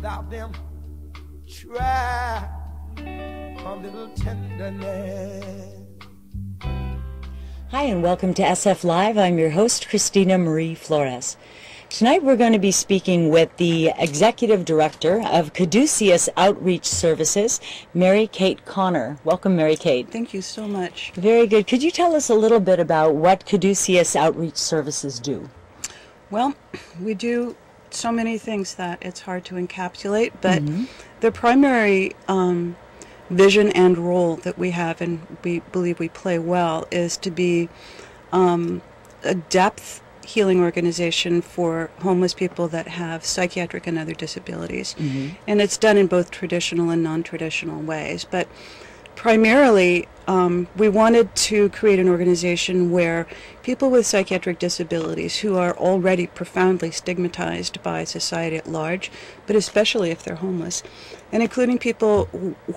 without them. Try a little tenderness. Hi, and welcome to SF Live. I'm your host, Christina Marie Flores. Tonight we're going to be speaking with the Executive Director of Caduceus Outreach Services, Mary Kate Connor. Welcome, Mary Kate. Thank you so much. Very good. Could you tell us a little bit about what Caduceus Outreach Services do? Well, we do so many things that it's hard to encapsulate, but the primary vision and role that we have, and we believe we play well, is to be a depth healing organization for homeless people that have psychiatric and other disabilities. And it's done in both traditional and non-traditional ways. But primarily, we wanted to create an organization where people with psychiatric disabilities who are already profoundly stigmatized by society at large, but especially if they're homeless, and including people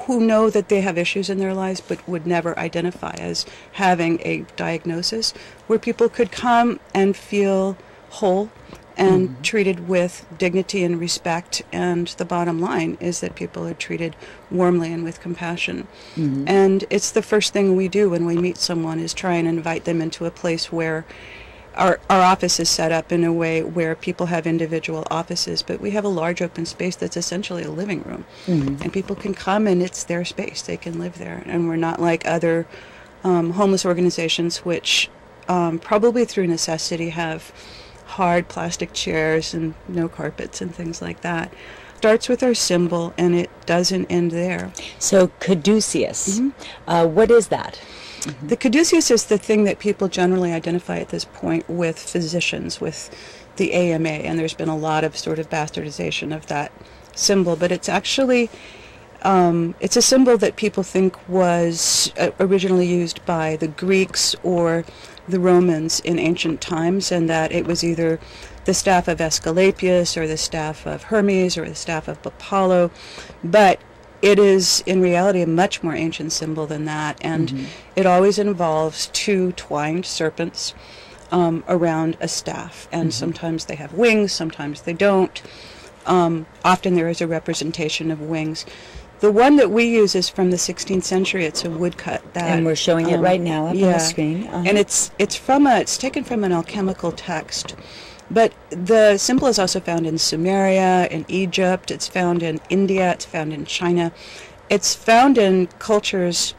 who know that they have issues in their lives but would never identify as having a diagnosis, where people could come and feel whole and treated with dignity and respect, and the bottom line is that people are treated warmly and with compassion. And it's the first thing we do when we meet someone, is try and invite them into a place where our office is set up in a way where people have individual offices, but we have a large open space that's essentially a living room. And people can come and it's their space, they can live there. And we're not like other homeless organizations which probably through necessity have hard plastic chairs and no carpets and things like that. Starts with our symbol and it doesn't end there. So Caduceus, what is that? The caduceus is the thing that people generally identify at this point with physicians, with the AMA, and there's been a lot of sort of bastardization of that symbol, but it's actually it's a symbol that people think was originally used by the Greeks or the Romans in ancient times, and that it was either the staff of Asclepius or the staff of Hermes or the staff of Apollo, but it is in reality a much more ancient symbol than that, and it always involves two twined serpents around a staff, and sometimes they have wings, sometimes they don't. Often there is a representation of wings. The one that we use is from the 16th century. It's a woodcut that, and we're showing it right now up on the screen. And it's taken from an alchemical text. But the symbol is also found in Sumeria, in Egypt, it's found in India, it's found in China. It's found in cultures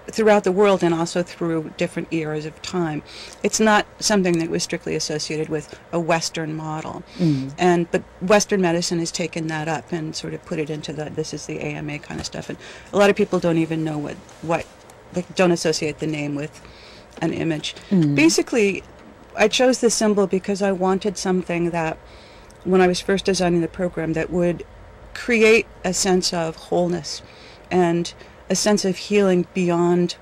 throughout the world and also through different eras of time. It's not something that was strictly associated with a Western model. But Western medicine has taken that up and sort of put it into this is the AMA kind of stuff. And a lot of people don't even know they don't associate the name with an image. Basically, I chose this symbol because I wanted something that, when I was first designing the program, that would create a sense of wholeness and a sense of healing beyond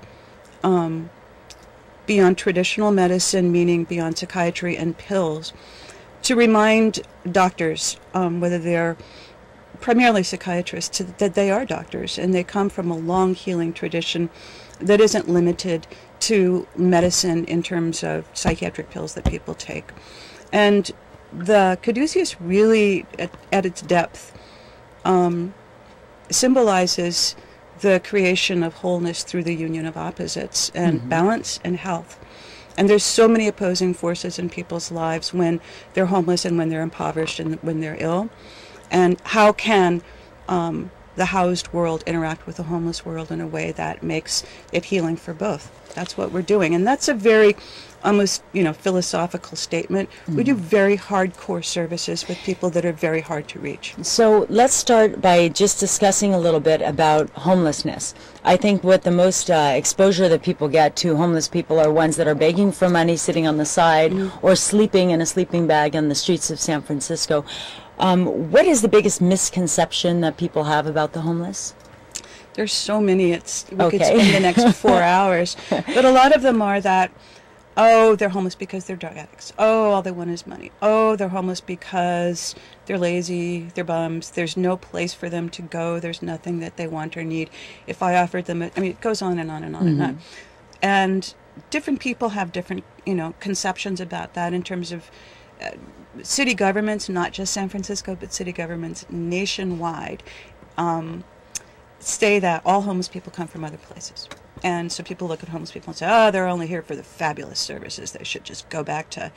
traditional medicine, meaning beyond psychiatry and pills, to remind doctors, whether they're primarily psychiatrists, that they are doctors and they come from a long healing tradition that isn't limited to medicine in terms of psychiatric pills that people take. And the caduceus really, at its depth, symbolizes the creation of wholeness through the union of opposites and balance and health. And there's so many opposing forces in people's lives when they're homeless and when they're impoverished and when they're ill. And how can the housed world interact with the homeless world in a way that makes it healing for both? That's what we're doing. And that's a very almost, philosophical statement. We do very hardcore services with people that are very hard to reach. So let's start by just discussing a little bit about homelessness. I think what the most exposure that people get to homeless people are ones that are begging for money, sitting on the side, or sleeping in a sleeping bag on the streets of San Francisco. What is the biggest misconception that people have about the homeless? There's so many. We could spend the next 4 hours. But a lot of them are that, oh, they're homeless because they're drug addicts. Oh, all they want is money. Oh, they're homeless because they're lazy, they're bums. There's no place for them to go. There's nothing that they want or need. If I offered them, it goes on and on and on and on. And different people have different, conceptions about that in terms of city governments, not just San Francisco, but city governments nationwide, say that all homeless people come from other places. And so people look at homeless people and say, oh, they're only here for the fabulous services. They should just go back to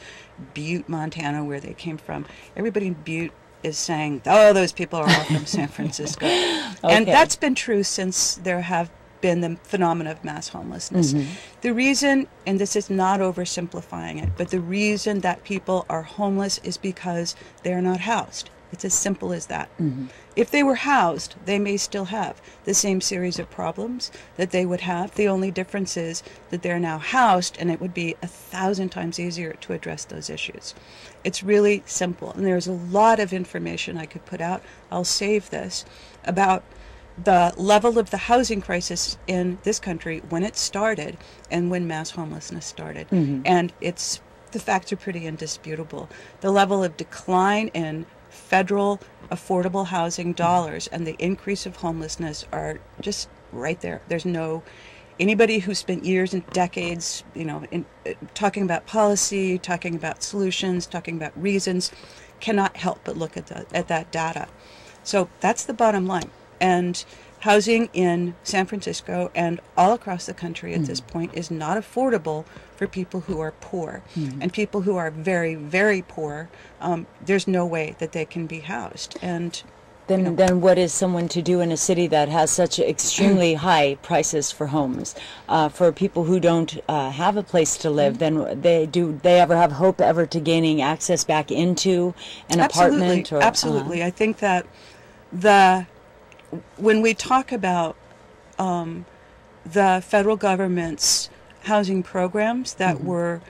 Butte, Montana, where they came from. Everybody in Butte is saying, oh, those people are all from San Francisco. Okay. And that's been true since there have been the phenomena of mass homelessness. The reason, and this is not oversimplifying it, but the reason that people are homeless is because they are not housed. It's as simple as that. If they were housed, they may still have the same series of problems that they would have. The only difference is that they're now housed, and it would be 1,000 times easier to address those issues. It's really simple, and there's a lot of information I could put out. I'll save this about the level of the housing crisis in this country when it started and when mass homelessness started. And the facts are pretty indisputable. The level of decline in federal affordable housing dollars and the increase of homelessness are just right there. There's anybody who spent years and decades, talking about policy, talking about solutions, talking about reasons, cannot help but look at that data. So that's the bottom line. And housing in San Francisco and all across the country at this point is not affordable for people who are poor. And people who are very, very poor, there's no way that they can be housed. And then what is someone to do in a city that has such extremely high prices for homes? For people who don't have a place to live, then do they ever have hope ever to gaining access back into an apartment? Or, absolutely. I think that when we talk about the federal government's housing programs that were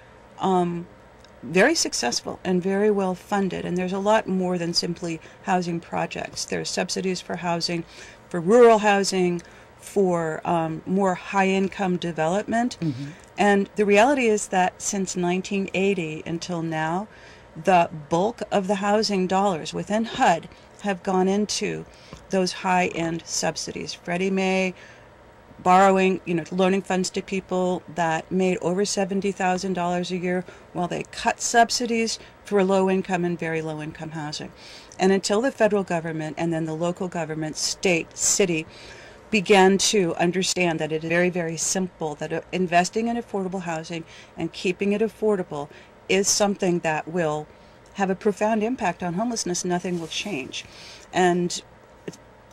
very successful and very well funded, and there's a lot more than simply housing projects. There's subsidies for housing, for rural housing, for more high-income development. And the reality is that since 1980 until now, the bulk of the housing dollars within HUD have gone into those high-end subsidies. Freddie Mae borrowing, loaning funds to people that made over $70,000 a year while they cut subsidies for low-income and very low-income housing. And until the federal government and then the local government, state, city, began to understand that it is very, very simple, that investing in affordable housing and keeping it affordable is something that will have a profound impact on homelessness, nothing will change. And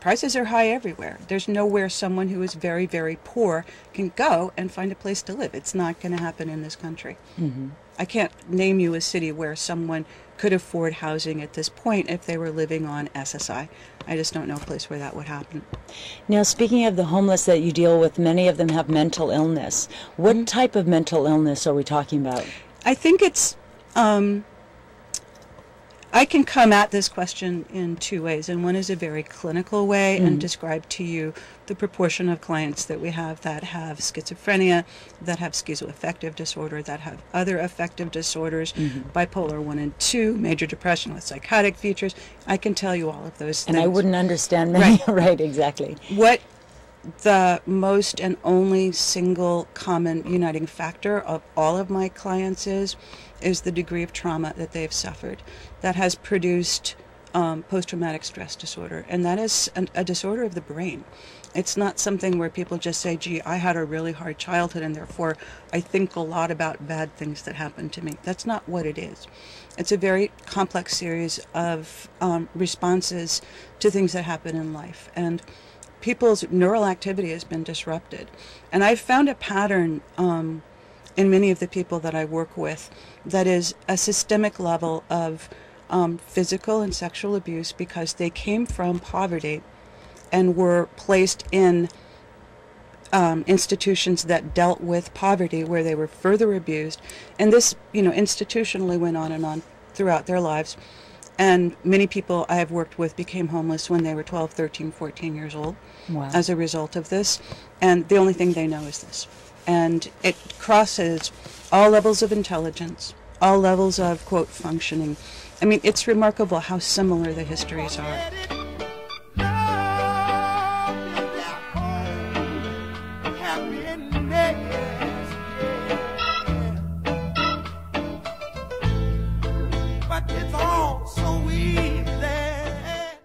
prices are high everywhere. There's nowhere someone who is very, very poor can go and find a place to live. It's not going to happen in this country. I can't name you a city where someone could afford housing at this point if they were living on SSI. I just don't know a place where that would happen. Now, speaking of the homeless that you deal with, many of them have mental illness. What type of mental illness are we talking about? I think it's I can come at this question in two ways, and one is a very clinical way and describe to you the proportion of clients that we have that have schizophrenia, that have schizoaffective disorder, that have other affective disorders, bipolar 1 and 2, major depression with psychotic features. I can tell you all of those things. And I wouldn't understand many. Right, exactly. What the most and only single common uniting factor of all of my clients is the degree of trauma that they've suffered that has produced post-traumatic stress disorder. And that is a disorder of the brain. It's not something where people just say, gee, I had a really hard childhood and therefore I think a lot about bad things that happened to me. That's not what it is. It's a very complex series of responses to things that happen in life. And people's neural activity has been disrupted. And I've found a pattern in many of the people that I work with that is a systemic level of physical and sexual abuse because they came from poverty and were placed in institutions that dealt with poverty where they were further abused. And this, institutionally went on and on throughout their lives. And many people I have worked with became homeless when they were 12, 13, 14 years old as a result of this. And the only thing they know is this. And it crosses all levels of intelligence, all levels of, quote, functioning. I mean, it's remarkable how similar the histories are.